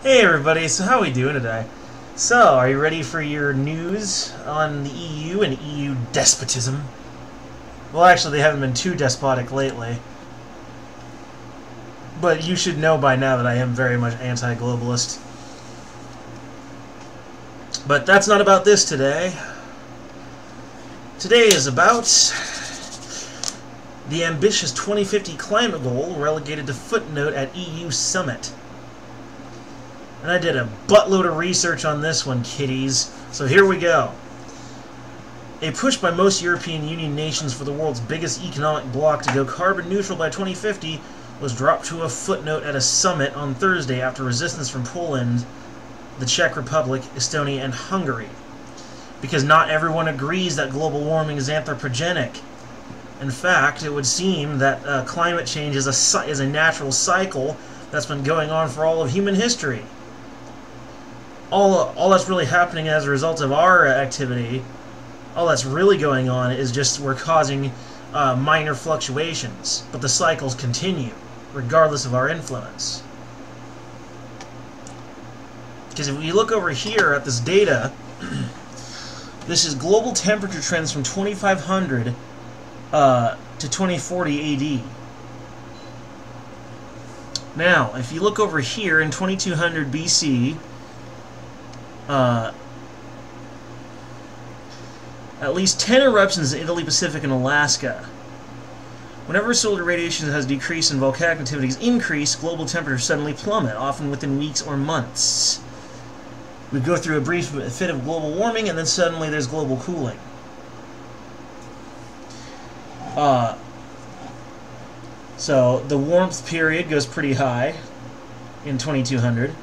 Hey everybody, so how are we doing today? So, are you ready for your news on the EU and EU despotism? Well, actually, they haven't been too despotic lately. But you should know by now that I am very much anti-globalist. But that's not about this today. Today is about the ambitious 2050 climate goal relegated to footnote at EU summit. And I did a buttload of research on this one, kiddies. So here we go. A push by most European Union nations for the world's biggest economic bloc to go carbon neutral by 2050 was dropped to a footnote at a summit on Thursday after resistance from Poland, the Czech Republic, Estonia, and Hungary. Because not everyone agrees that global warming is anthropogenic. In fact, it would seem that climate change is a natural cycle that's been going on for all of human history. All that's really happening as a result of our activity, all that's really going on is just we're causing minor fluctuations, but the cycles continue, regardless of our influence. Because if we look over here at this data, this is global temperature trends from 2500 to 2040 AD. Now, if you look over here in 2200 BC, at least 10 eruptions in Italy, Pacific, and Alaska. Whenever solar radiation has decreased and volcanic activities increase, global temperatures suddenly plummet, often within weeks or months. We go through a brief fit of global warming, and then suddenly there's global cooling. So the warmth period goes pretty high in 2200.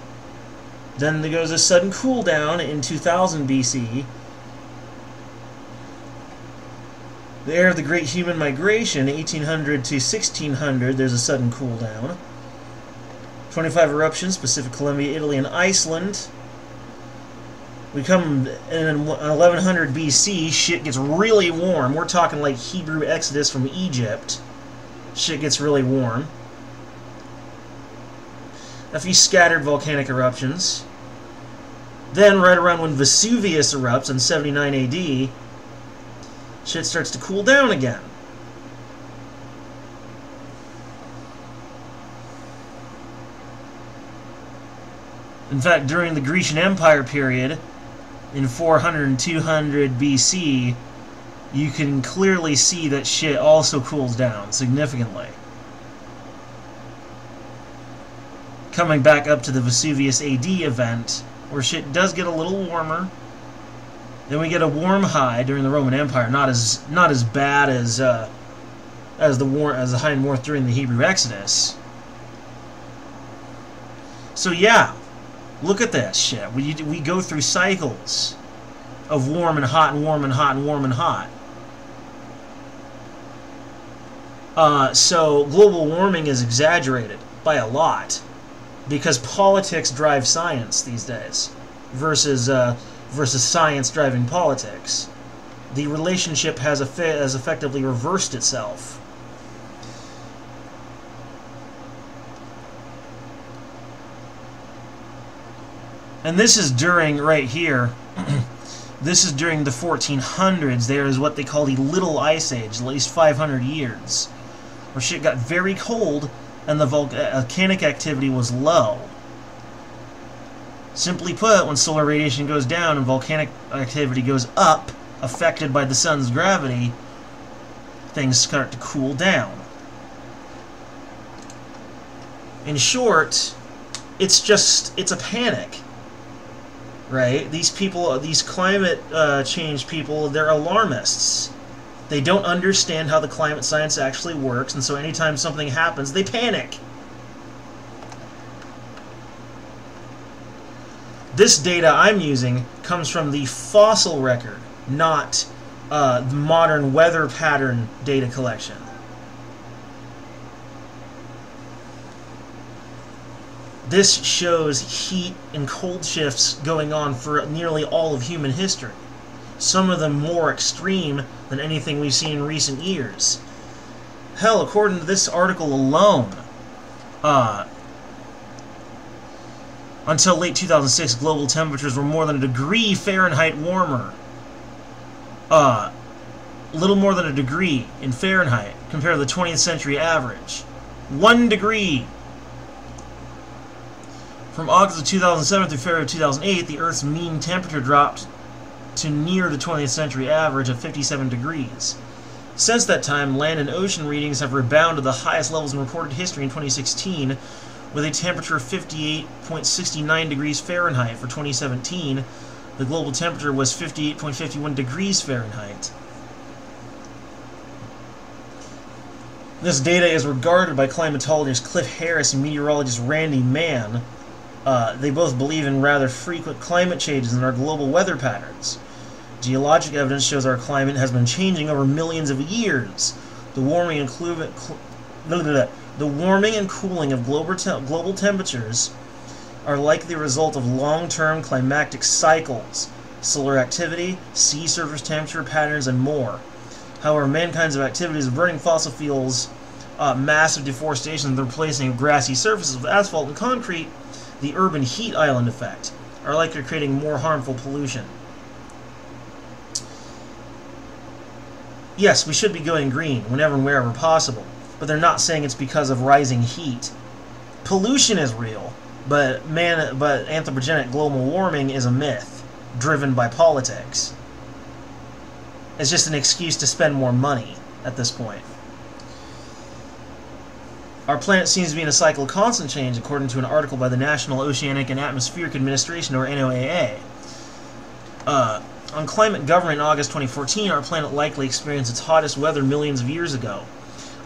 Then there goes a sudden cool down in 2000 BC. The era of the Great Human Migration, 1800 to 1600, there's a sudden cool down. 25 eruptions, Pacific, Columbia, Italy, and Iceland. We come in 1100 BC, shit gets really warm. We're talking like Hebrew Exodus from Egypt. Shit gets really warm. A few scattered volcanic eruptions. Then, right around when Vesuvius erupts in 79 AD, shit starts to cool down again. In fact, during the Grecian Empire period, in 400 and 200 BC, you can clearly see that shit also cools down significantly. Coming back up to the Vesuvius AD event, where shit does get a little warmer. Then we get a warm high during the Roman Empire, not as bad as the high and warmth during the Hebrew Exodus. So yeah, look at this shit. We go through cycles of warm and hot and warm and hot and warm and hot. So global warming is exaggerated by a lot because politics drive science these days versus science driving politics. The relationship has effectively reversed itself. And this is during, right here, this is during the 1400s. There is what they call the Little Ice Age, at least 500 years, where shit got very cold and the volcanic activity was low. Simply put, when solar radiation goes down and volcanic activity goes up, affected by the sun's gravity, things start to cool down. In short, it's a panic. Right? These people, these climate change people, they're alarmists. They don't understand how the climate science actually works, and so anytime something happens, they panic. This data I'm using comes from the fossil record, not the modern weather pattern data collection. This shows heat and cold shifts going on for nearly all of human history. Some of them more extreme than anything we've seen in recent years. Hell, according to this article alone, Until late 2006, global temperatures were more than a degree Fahrenheit warmer. Little more than a degree in Fahrenheit compared to the 20th century average. 1 degree. From August of 2007 through February of 2008, the Earth's mean temperature dropped to near the 20th century average of 57 degrees. Since that time, land and ocean readings have rebounded to the highest levels in recorded history in 2016, with a temperature of 58.69 degrees Fahrenheit. For 2017, the global temperature was 58.51 degrees Fahrenheit. This data is regarded by climatologist Cliff Harris and meteorologist Randy Mann. They both believe in rather frequent climate changes in our global weather patterns. Geologic evidence shows our climate has been changing over millions of years. The warming and cooling of global temperatures are likely the result of long-term climatic cycles, solar activity, sea surface temperature patterns, and more. However, mankind's activities of burning fossil fuels, massive deforestation, and the replacing of grassy surfaces with asphalt and concrete, the urban heat island effect, are likely creating more harmful pollution. Yes, we should be going green whenever and wherever possible, but they're not saying it's because of rising heat. Pollution is real, but anthropogenic global warming is a myth, driven by politics. It's just an excuse to spend more money at this point. Our planet seems to be in a cycle of constant change, according to an article by the National Oceanic and Atmospheric Administration, or NOAA. On Climate Government in August 2014, our planet likely experienced its hottest weather millions of years ago.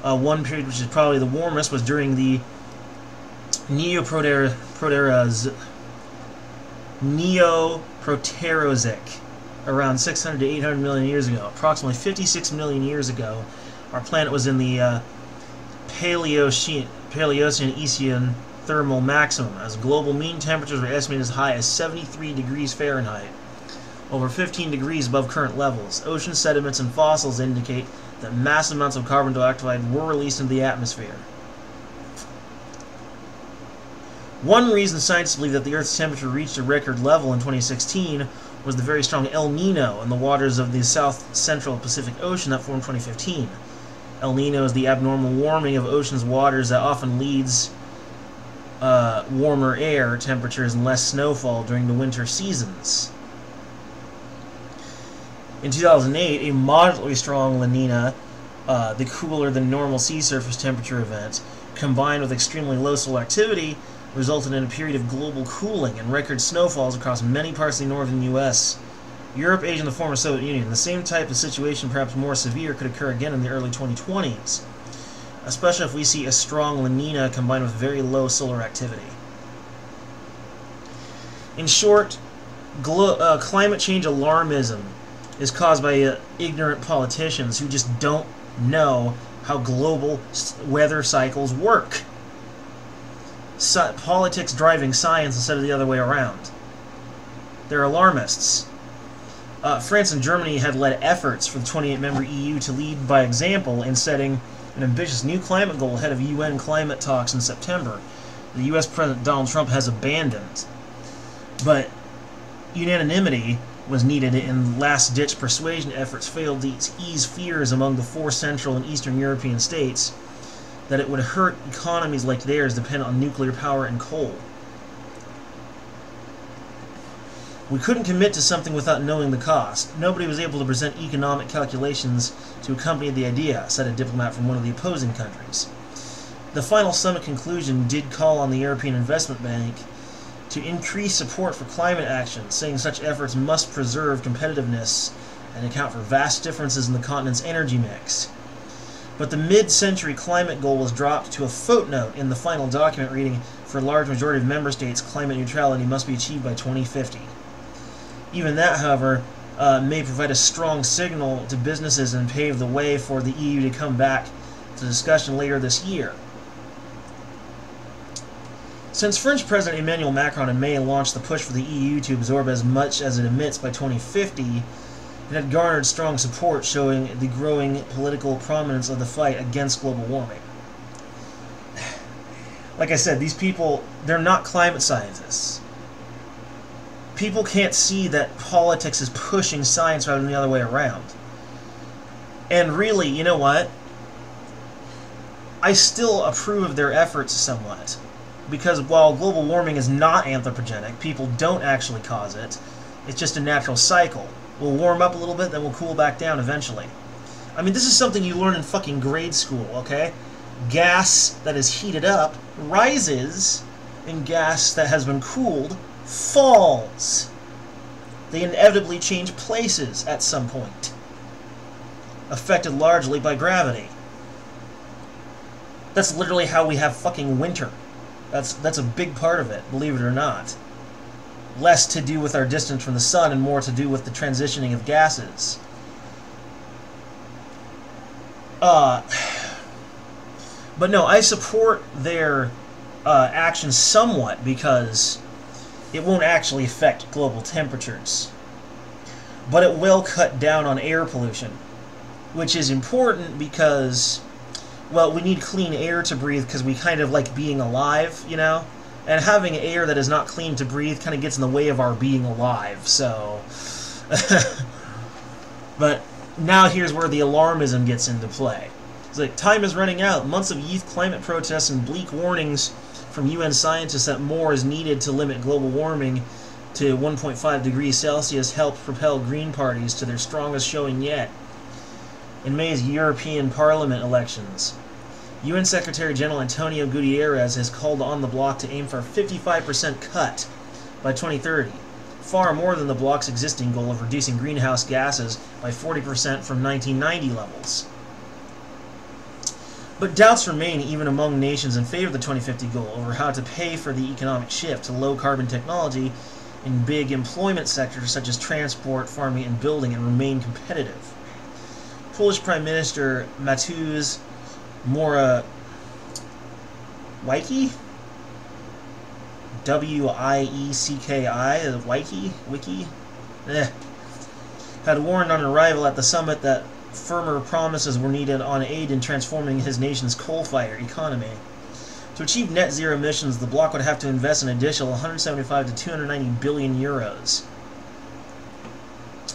One period which is probably the warmest was during the Neoproterozoic, around 600 to 800 million years ago. Approximately 56 million years ago, our planet was in the Paleocene thermal maximum, as global mean temperatures were estimated as high as 73 degrees Fahrenheit, over 15 degrees above current levels. Ocean sediments and fossils indicate that massive amounts of carbon dioxide were released into the atmosphere. One reason scientists believe that the Earth's temperature reached a record level in 2016 was the very strong El Niño in the waters of the South Central Pacific Ocean that formed in 2015. El Niño is the abnormal warming of ocean's waters that often leads warmer air temperatures and less snowfall during the winter seasons. In 2008, a moderately strong La Nina, the cooler than normal sea surface temperature event, combined with extremely low solar activity, resulted in a period of global cooling and record snowfalls across many parts of the northern U.S., Europe, Asia, and the former Soviet Union. The same type of situation, perhaps more severe, could occur again in the early 2020s, especially if we see a strong La Nina combined with very low solar activity. In short, climate change alarmism is caused by ignorant politicians who just don't know how global weather cycles work. Politics driving science instead of the other way around. They're alarmists. France and Germany had led efforts for the 28-member EU to lead by example in setting an ambitious new climate goal ahead of UN climate talks in September. The U.S. President Donald Trump has abandoned. But unanimity was needed, and last-ditch persuasion efforts failed to ease fears among the 4 Central and Eastern European states that it would hurt economies like theirs dependent on nuclear power and coal. We couldn't commit to something without knowing the cost. Nobody was able to present economic calculations to accompany the idea, said a diplomat from one of the opposing countries. The final summit conclusion did call on the European Investment Bank to increase support for climate action, saying such efforts must preserve competitiveness and account for vast differences in the continent's energy mix. But the mid-century climate goal was dropped to a footnote in the final document reading, for a large majority of member states, climate neutrality must be achieved by 2050. Even that, however, may provide a strong signal to businesses and pave the way for the EU to come back to discussion later this year. Since French President Emmanuel Macron in May launched the push for the EU to absorb as much as it emits by 2050, it had garnered strong support, showing the growing political prominence of the fight against global warming. Like I said, these people, they're not climate scientists. People can't see that politics is pushing science rather than the other way around. And really, you know what? I still approve of their efforts somewhat. Because while global warming is not anthropogenic, people don't actually cause it. It's just a natural cycle. We'll warm up a little bit, then we'll cool back down eventually. I mean, this is something you learn in fucking grade school, okay? Gas that is heated up rises, and gas that has been cooled falls. They inevitably change places at some point, affected largely by gravity. That's literally how we have fucking winter. That's a big part of it, believe it or not. Less to do with our distance from the sun and more to do with the transitioning of gases. But no, I support their actions somewhat because it won't actually affect global temperatures. But it will cut down on air pollution, which is important because, well, we need clean air to breathe because we kind of like being alive, you know? And having air that is not clean to breathe kind of gets in the way of our being alive, so... But now here's where the alarmism gets into play. It's like, time is running out. Months of youth climate protests and bleak warnings from UN scientists that more is needed to limit global warming to 1.5 degrees Celsius helped propel Green parties to their strongest showing yet in May's European Parliament elections. UN Secretary-General Antonio Guterres has called on the bloc to aim for a 55% cut by 2030, far more than the bloc's existing goal of reducing greenhouse gases by 40% from 1990 levels. But doubts remain even among nations in favor of the 2050 goal over how to pay for the economic shift to low-carbon technology in big employment sectors such as transport, farming, and building and remain competitive. Polish Prime Minister Mateusz Morawiecki, Wiki, had warned on arrival at the summit that firmer promises were needed on aid in transforming his nation's coal-fired economy. To achieve net zero emissions, the bloc would have to invest an additional 175 to 290 billion euros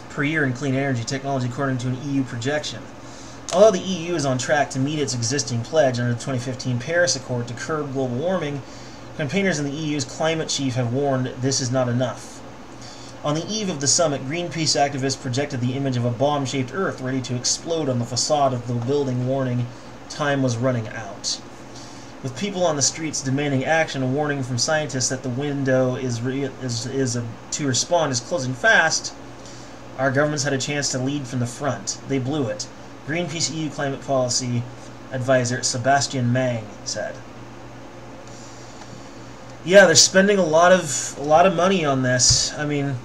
per year in clean energy technology, according to an EU projection. Although the EU is on track to meet its existing pledge under the 2015 Paris Accord to curb global warming, campaigners in the EU's climate chief have warned this is not enough. On the eve of the summit, Greenpeace activists projected the image of a bomb-shaped Earth ready to explode on the facade of the building, warning time was running out. With people on the streets demanding action, a warning from scientists that the window to respond is closing fast, our governments had a chance to lead from the front. They blew it. Greenpeace EU climate policy advisor Sebastian Mang said. Yeah, they're spending a lot of money on this. I mean,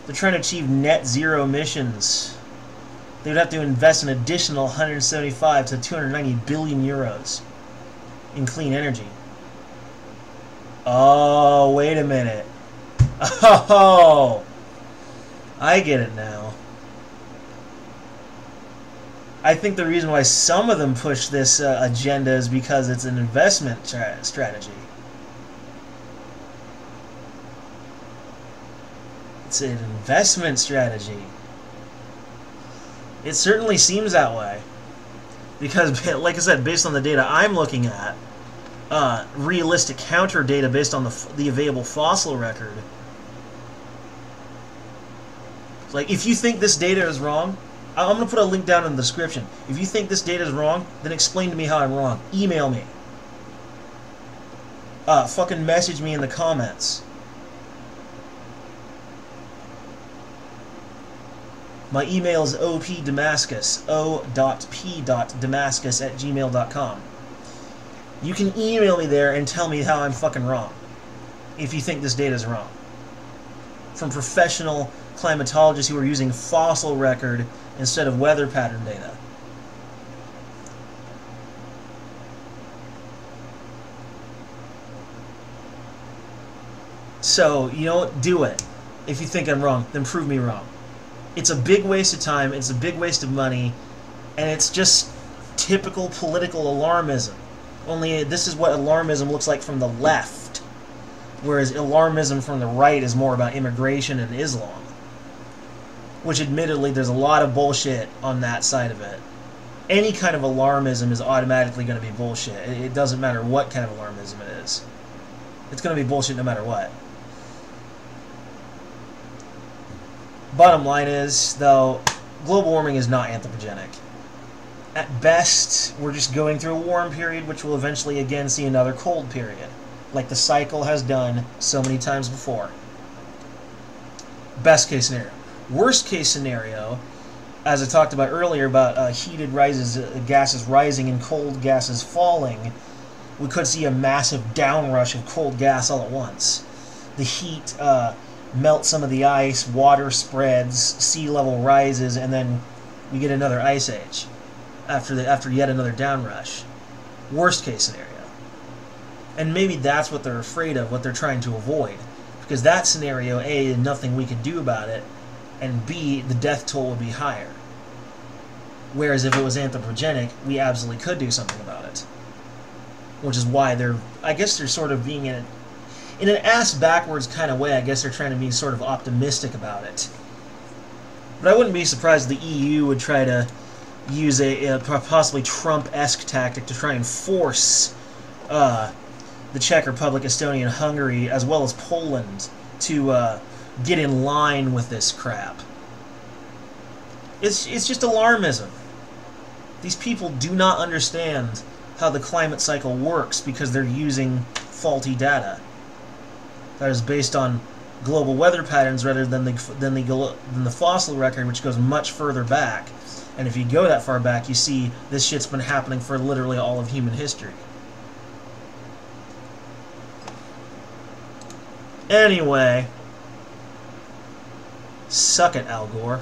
they're trying to achieve net zero emissions. They would have to invest an additional 175 to 290 billion euros in clean energy. Oh, wait a minute. Oh, I get it now. I think the reason why some of them push this agenda is because it's an investment strategy. It's an investment strategy. It certainly seems that way. Because, like I said, based on the data I'm looking at, realistic counter data based on the available fossil record, like, if you think this data is wrong, I'm going to put a link down in the description. If you think this data is wrong, then explain to me how I'm wrong. Email me. Fucking message me in the comments. My email is opdamascus, o.p.damascus@gmail.com. You can email me there and tell me how I'm fucking wrong, if you think this data is wrong. From professional climatologists who are using fossil record instead of weather pattern data. So, you know what? Do it. If you think I'm wrong, then prove me wrong. It's a big waste of time, it's a big waste of money, and it's just typical political alarmism. Only this is what alarmism looks like from the left. Whereas alarmism from the right is more about immigration and Islam. Which admittedly, there's a lot of bullshit on that side of it. Any kind of alarmism is automatically going to be bullshit. It doesn't matter what kind of alarmism it is. It's going to be bullshit no matter what. Bottom line is, though, global warming is not anthropogenic. At best, we're just going through a warm period, which will eventually again see another cold period, like the cycle has done so many times before. Best case scenario. Worst case scenario, as I talked about earlier about heated gases rising and cold gases falling, we could see a massive downrush of cold gas all at once. The heat melts some of the ice, water spreads, sea level rises, and then we get another ice age after yet another downrush. Worst case scenario. And maybe that's what they're afraid of, what they're trying to avoid. Because that scenario, A, nothing we could do about it, and B, the death toll would be higher. Whereas if it was anthropogenic, we absolutely could do something about it. Which is why I guess they're sort of being in an ass-backwards kind of way, I guess they're trying to be sort of optimistic about it. But I wouldn't be surprised if the EU would try to use a possibly Trump-esque tactic to try and force the Czech Republic, Estonia, and Hungary, as well as Poland, to get in line with this crap. It's just alarmism. These people do not understand how the climate cycle works because they're using faulty data that is based on global weather patterns rather than the fossil record, which goes much further back. And if you go that far back, you see this shit's been happening for literally all of human history. Anyway, suck it, Al Gore.